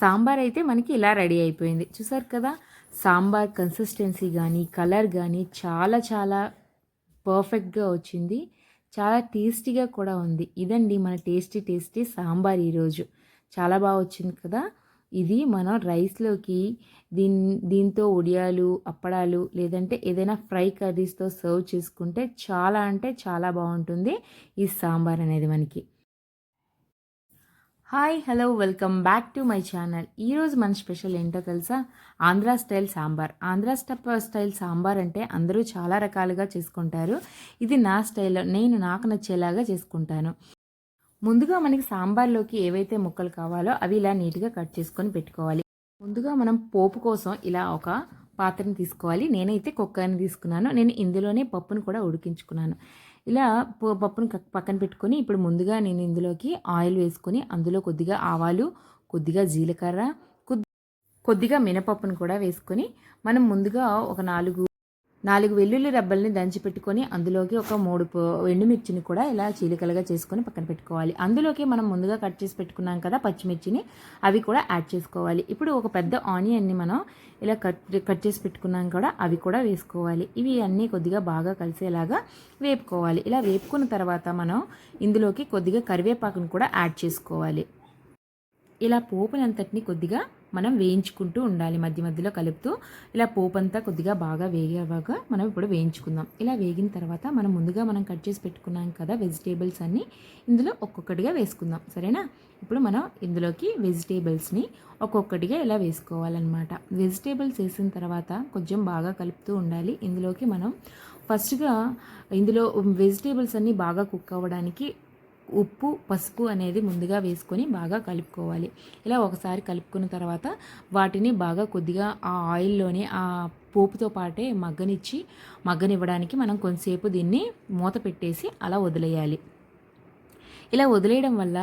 సాంబార్ అయితే మనకి ఇలా రెడీ అయిపోయింది. చూసారు కదా, సాంబార్ కన్సిస్టెన్సీ కానీ కలర్ కానీ చాలా చాలా పర్ఫెక్ట్గా వచ్చింది. చాలా టేస్టీగా కూడా ఉంది. ఇదండి మన టేస్టీ సాంబార్ ఈరోజు. చాలా బాగా వచ్చింది కదా. ఇది మనం రైస్లోకి దీంతో వడియాలు, అప్పడాలు లేదంటే ఏదైనా ఫ్రై కర్రీస్తో సర్వ్ చేసుకుంటే చాలా అంటే చాలా బాగుంటుంది ఈ సాంబార్ అనేది మనకి. Hi hello welcome back to my channel. ఈరోజు మన స్పెషల్ ఏంటో తెలుసా? ఆంధ్రా స్టైల్ సాంబార్. ఆంధ్రా స్టైల్ సాంబార్ అంటే అందరూ చాలా రకాలుగా చేసుకుంటారు. ఇది నా స్టైల్లో నాకు నచ్చేలాగా చేసుకుంటాను. ముందుగా మనకి సాంబార్లోకి ఏవైతే ముక్కలు కావాలో అవి ఇలా నీట్గా కట్ చేసుకొని పెట్టుకోవాలి. ముందుగా మనం పోపు కోసం ఇలా ఒక పాత్రని తీసుకోవాలి. నేనైతే కుక్కర్ని తీసుకున్నాను. నేను ఇందులోనే పప్పును కూడా ఉడికించుకున్నాను. ఇలా పప్పును పక్కన పెట్టుకొని ఇప్పుడు ముందుగా నేను ఇందులోకి ఆయిల్ వేసుకొని అందులో కొద్దిగా ఆవాలు, కొద్దిగా జీలకర్ర, కొద్దిగా మినపప్పును కూడా వేసుకొని మనం ముందుగా ఒక నాలుగు వెల్లుల్లి రబ్బల్ని దంచి పెట్టుకొని అందులోకి ఒక 3 ఎండుమిర్చిని కూడా ఇలా చీలికలుగా చేసుకొని పక్కన పెట్టుకోవాలి. అందులోకి మనం ముందుగా కట్ చేసి పెట్టుకున్నాం కదా పచ్చిమిర్చిని, అవి కూడా యాడ్ చేసుకోవాలి. ఇప్పుడు ఒక పెద్ద ఆనియన్ని మనం ఇలా కట్ చేసి పెట్టుకున్నాం కూడా అవి కూడా వేసుకోవాలి. ఇవి అన్నీ కొద్దిగా బాగా కలిసేలాగా వేపుకోవాలి. ఇలా వేపుకున్న తర్వాత మనం ఇందులోకి కొద్దిగా కరివేపాకును కూడా యాడ్ చేసుకోవాలి. ఇలా పోపునంతటిని కొద్దిగా మనం వేయించుకుంటూ ఉండాలి. మధ్య మధ్యలో కలుపుతూ ఇలా పోపు అంతా కొద్దిగా బాగా వేగేలాగా మనం ఇప్పుడు వేయించుకుందాం. ఇలా వేగిన తర్వాత మనం కట్ చేసి పెట్టుకున్నాం కదా వెజిటేబుల్స్ అన్నీ ఇందులో ఒక్కొక్కటిగా వేసుకుందాం. సరేనా? ఇప్పుడు మనం ఇందులోకి వెజిటేబుల్స్ని ఒక్కొక్కటిగా ఇలా వేసుకోవాలన్నమాట. వెజిటేబుల్స్ వేసిన తర్వాత కొంచెం బాగా కలుపుతూ ఉండాలి. ఇందులోకి మనం ఫస్ట్గా ఇందులో వెజిటేబుల్స్ అన్నీ బాగా కుక్ అవ్వడానికి ఉప్పు, పసుపు అనేది ముందుగా వేసుకొని బాగా కలుపుకోవాలి. ఇలా ఒకసారి కలుపుకున్న తర్వాత వాటిని బాగా కొద్దిగా ఆ ఆయిల్లోనే ఆ పోపుతో పాటే మగ్గనివ్వడానికి మనం కొంతసేపు దీన్ని మూత పెట్టేసి అలా వదిలేయాలి. ఇలా వదిలేయడం వల్ల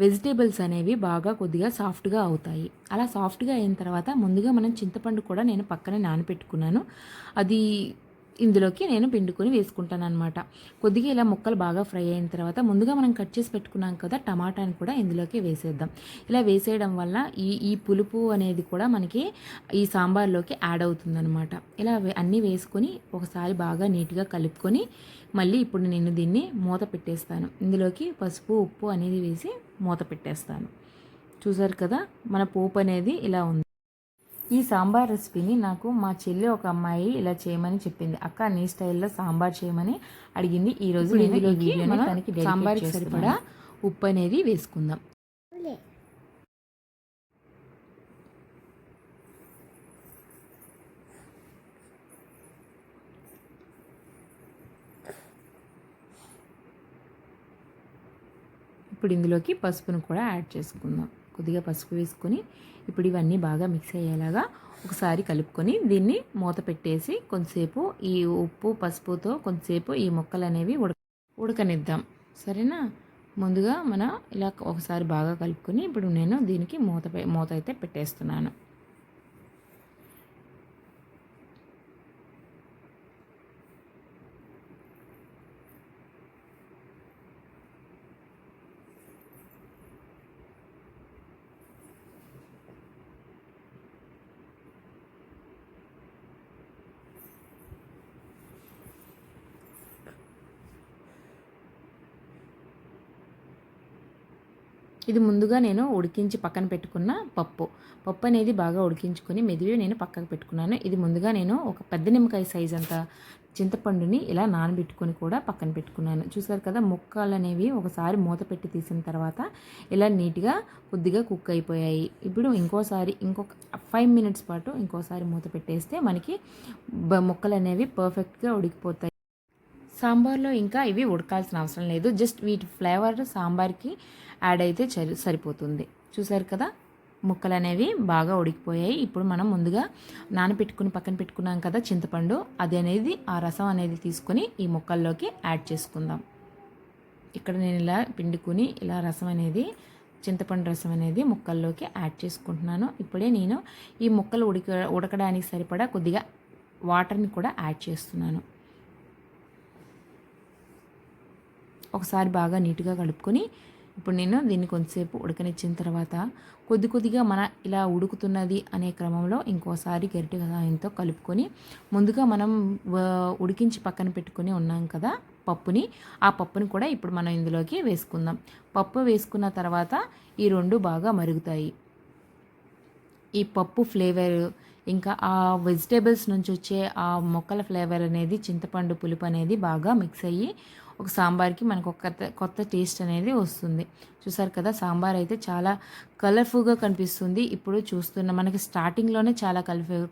వెజిటేబుల్స్ అనేవి బాగా కొద్దిగా సాఫ్ట్గా అవుతాయి. అలా సాఫ్ట్గా అయిన తర్వాత ముందుగా మనం చింతపండు కూడా నేను పక్కనే నానబెట్టుకున్నాను. అది ఇందులోకి నేను పిండుకొని వేసుకుంటాను అనమాట. కొద్దిగా ఇలా ముక్కలు బాగా ఫ్రై అయిన తర్వాత ముందుగా మనం కట్ చేసి పెట్టుకున్నాం కదా టమాటాని కూడా ఇందులోకి వేసేద్దాం. ఇలా వేసేయడం వల్ల ఈ పులుపు అనేది కూడా మనకి ఈ సాంబార్లోకి యాడ్ అవుతుందన్నమాట. ఇలా అన్నీ వేసుకొని ఒకసారి బాగా నీట్గా కలుపుకొని మళ్ళీ ఇప్పుడు నేను దీన్ని మూత పెట్టేస్తాను. ఇందులోకి పసుపు, ఉప్పు అనేది వేసి మూత పెట్టేస్తాను. చూసారు కదా, మన పోపు అనేది ఇలా ఉంది. ఈ సాంబార్ రెసిపీని నాకు మా చెల్లి ఒక అమ్మాయి ఇలా చేయమని చెప్పింది. అక్క నీ స్టైల్లో సాంబార్ చేయమని అడిగింది. ఈరోజు నేను ఈ వీడియోని తనకి సాంబార్కి సరిపడా ఉప్పు అనేది వేసుకుందాం. ఇప్పుడు ఇందులోకి పసుపును కూడా యాడ్ చేసుకుందాం. కొద్దిగా పసుపు వేసుకొని ఇప్పుడు ఇవన్నీ బాగా మిక్స్ అయ్యేలాగా ఒకసారి కలుపుకొని దీన్ని మూత పెట్టేసి కొంతసేపు ఈ ఉప్పు పసుపుతో కొంతసేపు ఈ ముక్కలు అనేవి ఉడకనిద్దాం. సరేనా? ముందుగా మనం ఇలా ఒకసారి బాగా కలుపుకొని ఇప్పుడు నేను దీనికి మూత అయితే పెట్టేస్తున్నాను. ఇది ముందుగా నేను ఉడికించి పక్కన పెట్టుకున్న పప్పు అనేది బాగా ఉడికించుకొని మెదివి నేను పక్కకు పెట్టుకున్నాను. ఇది ముందుగా నేను ఒక పెద్ద నిమ్మకాయ సైజ్ అంత చింతపండుని ఇలా నానబెట్టుకొని కూడా పక్కన పెట్టుకున్నాను. చూసారు కదా, ముక్కలు అనేవి ఒకసారి మూత పెట్టి తీసిన తర్వాత ఇలా నీట్గా కొద్దిగా కుక్ అయిపోయాయి. ఇప్పుడు ఇంకొక 5 మినిట్స్ పాటు ఇంకోసారి మూత పెట్టేస్తే మనకి ముక్కలు అనేవి పర్ఫెక్ట్గా ఉడికిపోతాయి. సాంబార్లో ఇంకా ఇవి ఉడకాల్సిన అవసరం లేదు. జస్ట్ వీటి ఫ్లేవర్ సాంబార్కి యాడ్ అయితే సరిపోతుంది. చూసారు కదా, ముక్కలు అనేవి బాగా ఉడికిపోయాయి. ఇప్పుడు మనం ముందుగా నానబెట్టుకుని పక్కన పెట్టుకున్నాం కదా చింతపండు, ఆ రసం అనేది తీసుకొని ఈ ముక్కల్లోకి యాడ్ చేసుకుందాం. ఇక్కడ నేను ఇలా పిండుకుని ఇలా చింతపండు రసం అనేది ముక్కల్లోకి యాడ్ చేసుకుంటున్నాను. ఇప్పుడే నేను ఈ ముక్కలు ఉడకడానికి సరిపడా కొద్దిగా వాటర్ని కూడా యాడ్ చేస్తున్నాను. ఒకసారి బాగా నీట్గా కలుపుకొని ఇప్పుడు నేను దీన్ని కొంచెంసేపు ఉడకనిచ్చిన తర్వాత కొద్దిగా మన ఇలా ఉడుకుతున్నది అనే క్రమంలో ఇంకోసారి గరిటె సహాయంతో కలుపుకొని ముందుగా మనం ఉడికించి పక్కన పెట్టుకొని ఉన్నాం కదా పప్పుని, ఆ పప్పుని కూడా ఇప్పుడు మనం ఇందులోకి వేసుకుందాం. పప్పు వేసుకున్న తర్వాత ఈ రెండు బాగా మరుగుతాయి. ఈ పప్పు ఫ్లేవర్ ఇంకా ఆ వెజిటేబుల్స్ నుంచి వచ్చే ఆ మొక్కల ఫ్లేవర్ అనేది, చింతపండు పులుపు అనేది బాగా మిక్స్ అయ్యి ఒక సాంబార్కి మనకు ఒక కొత్త టేస్ట్ అనేది వస్తుంది. చూసారు కదా, సాంబార్ అయితే చాలా కలర్ఫుల్గా కనిపిస్తుంది. ఇప్పుడు చూస్తున్న మనకి స్టార్టింగ్లోనే చాలా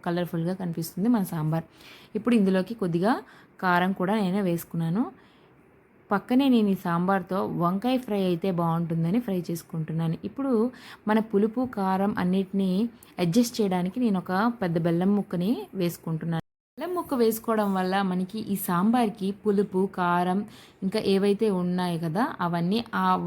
కలర్ఫుల్గా కనిపిస్తుంది మన సాంబార్. ఇప్పుడు ఇందులోకి కొద్దిగా కారం కూడా నేను వేసుకున్నాను. పక్కనే నేను ఈ సాంబార్తో వంకాయ ఫ్రై అయితే బాగుంటుందని ఫ్రై చేసుకుంటున్నాను. ఇప్పుడు మన పులుపు కారం అన్నిటినీ అడ్జస్ట్ చేయడానికి నేను ఒక పెద్ద బెల్లం ముక్కని వేసుకుంటున్నాను. బెల్లం ముక్క వేసుకోవడం వల్ల మనకి ఈ సాంబార్కి పులుపు కారం ఇంకా ఏవైతే ఉన్నాయి కదా అవన్నీ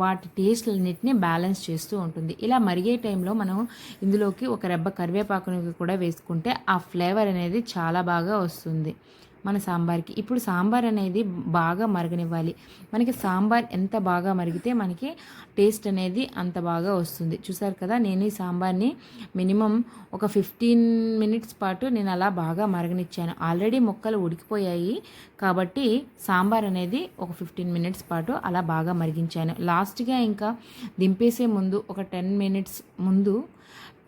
వాటి టేస్ట్లన్నిటిని బ్యాలెన్స్ చేస్తూ ఉంటుంది. ఇలా మరిగే టైంలో మనం ఇందులోకి ఒక రెబ్బ కరివేపాకుని కూడా వేసుకుంటే ఆ ఫ్లేవర్ అనేది చాలా బాగా వస్తుంది మన సాంబార్కి. ఇప్పుడు సాంబార్ అనేది బాగా మరగనివ్వాలి. మనకి సాంబార్ ఎంత బాగా మరిగితే మనకి టేస్ట్ అనేది అంత బాగా వస్తుంది. చూసారు కదా, నేను ఈ సాంబార్ని మినిమం ఒక 15 మినిట్స్ పాటు నేను అలా బాగా మరగనిచ్చాను. ఆల్రెడీ ముక్కలు ఉడికిపోయాయి కాబట్టి సాంబార్ అనేది ఒక 15 మినిట్స్ పాటు అలా బాగా మరిగించాను. లాస్ట్గా ఇంకా దింపేసే ముందు ఒక 10 మినిట్స్ ముందు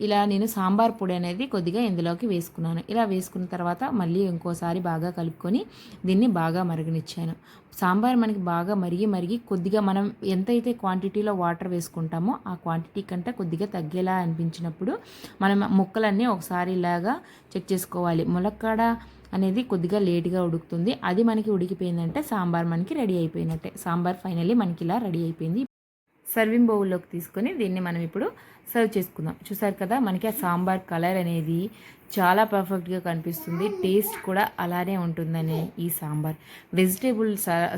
ఇలా నేను సాంబార్ పొడి అనేది కొద్దిగా ఇందులోకి వేసుకున్నాను. ఇలా వేసుకున్న తర్వాత మళ్ళీ ఇంకోసారి బాగా కలుపుకొని దీన్ని బాగా మరగనిచ్చాను. సాంబార్ మనకి బాగా మరిగి కొద్దిగా మనం ఎంతైతే క్వాంటిటీలో వాటర్ వేసుకుంటామో ఆ క్వాంటిటీ కంటే కొద్దిగా తగ్గేలా అనిపించినప్పుడు మనం ముక్కలన్నీ ఒకసారి ఇలాగా చెక్ చేసుకోవాలి. ములక్కాడ అనేది కొద్దిగా లేట్గా ఉడుకుతుంది. అది మనకి ఉడికిపోయిందంటే సాంబార్ మనకి రెడీ అయిపోయినట్టే. సాంబార్ ఫైనల్లీ మనకి ఇలా రెడీ అయిపోయింది. సర్వింగ్ బౌల్లోకి తీసుకొని దీన్ని మనం ఇప్పుడు సర్వ్ చేసుకుందాం. చూసారు కదా, మనకి ఆ సాంబార్ కలర్ అనేది చాలా పర్ఫెక్ట్గా కనిపిస్తుంది. టేస్ట్ కూడా అలానే ఉంటుందని ఈ సాంబార్ వెజిటేబుల్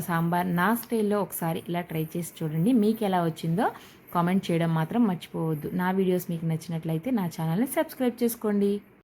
సాంబార్ నా స్టైల్లో ఒకసారి ఇలా ట్రై చేసి చూడండి. మీకు ఎలా వచ్చిందో కామెంట్ చేయడం మాత్రం మర్చిపోవద్దు. నా వీడియోస్ మీకు నచ్చినట్లయితే నా ఛానల్ని సబ్స్క్రైబ్ చేసుకోండి.